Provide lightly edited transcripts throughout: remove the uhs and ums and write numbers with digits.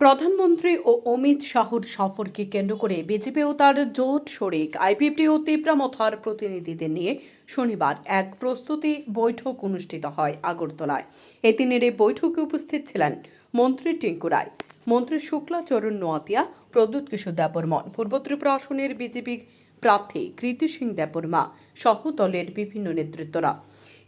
প্রধানমন্ত্রী ও অমিত শাহর সফরকে কেন্দ্র করে বিজেপি ও তার জোট শরিক আইপিএফটি ও তীব্রামথার প্রতিনিধিদের নিয়ে শনিবার এক প্রস্তুতি বৈঠক অনুষ্ঠিত হয় আগরতলায়। এদিনের এই বৈঠকে উপস্থিত ছিলেন মন্ত্রী টিঙ্কু রায়, মন্ত্রী শুক্লাচরণ নোয়াতিয়া, প্রদ্যুৎ কিশোর দেববর্মন, পূর্ব ত্রিপুরা আসনের বিজেপি প্রার্থী কৃতি সিং দেববর্মা সহ দলের বিভিন্ন নেতৃত্বরা।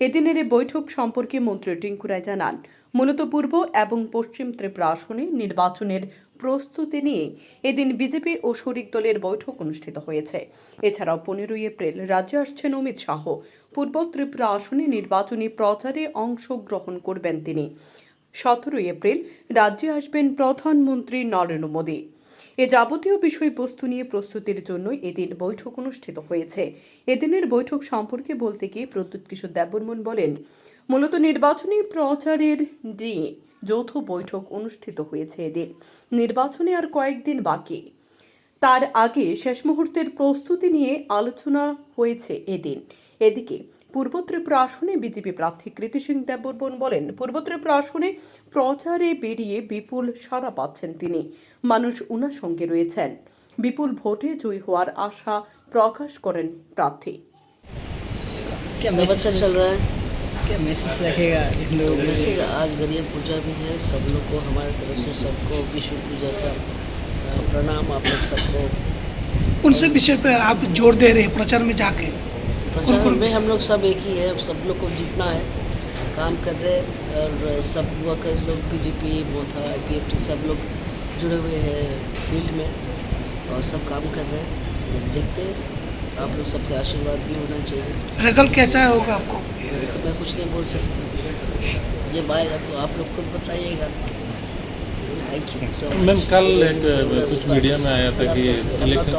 এদিনের এই বৈঠক সম্পর্কে মন্ত্রী টিঙ্কু রায় জানান, মূলত পূর্ব এবং পশ্চিম ত্রিপুরা আসনে নির্বাচনের প্রস্তুতি নিয়ে এদিন বিজেপি ও শরিক দলের বৈঠক অনুষ্ঠিত হয়েছে। এছাড়াও 15 এপ্রিল রাজ্যে আসছেন অমিত শাহ। পূর্ব ত্রিপুরা আসনে নির্বাচনী প্রচারে অংশগ্রহণ করবেন তিনি। 17 এপ্রিল রাজ্যে আসবেন প্রধানমন্ত্রী নরেন্দ্র মোদী। এ যাবতীয় বিষয়বস্তু নিয়ে প্রস্তুতির জন্য এদিন বৈঠক অনুষ্ঠিত হয়েছে। এদিনের বৈঠক সম্পর্কে বলতে গিয়ে প্রদ্যুৎ কিশোর দেববর্মন বলেন, মূলত নির্বাচনী প্রচারের নিয়ে যৌথ বৈঠক অনুষ্ঠিত হয়েছে এদিন। নির্বাচনে আর কয়েকদিন বাকি, তার আগে শেষ মুহূর্তের প্রস্তুতি নিয়ে আলোচনা হয়েছে এদিন। এদিকে পূর্ব ত্রিপুরা আসনে বিজেপি প্রার্থী কৃতি সিং দেববর্মন বলেন, পূর্ব ত্রিপুরা আসনে প্রচারে বেরিয়ে বিপুল সাড়া পাচ্ছেন তিনি। মানুষ উনার সঙ্গে রয়েছেন। বিপুল ভোটে জয়ী হওয়ার আশা প্রকাশ করেন প্রার্থী। क्या मैसेज रखेगा लोग? मैसेज आज गरीब पूजा भी है, सब लोग को हमारे तरफ से सबको विश्व पूजा का प्रणाम। आप लोग सबको कौन से विषय पर आप जोर दे रहे हैं प्रचार में जाके? प्रचार में हम लोग सब एक ही है, सब लोग को जीतना है, काम कर रहे हैं। और सब वर्कर्स लोग बीजेपी मोथा आईपीएफटी सब लोग जुड़े हुए हैं फील्ड में और सब काम कर रहे हैं। देखते हैं, आप लोग सबके आशीर्वाद भी होना चाहिए। रिजल्ट कैसा होगा आपको? तो मैं कुछ नहीं बोल सकता, जब आएगा तो आप लोग खुद बताइएगा। Thank you so much. Ma'am कल एक कुछ मीडिया में आया था कि election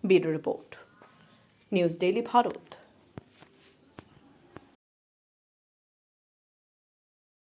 bureau report, news daily Bharat.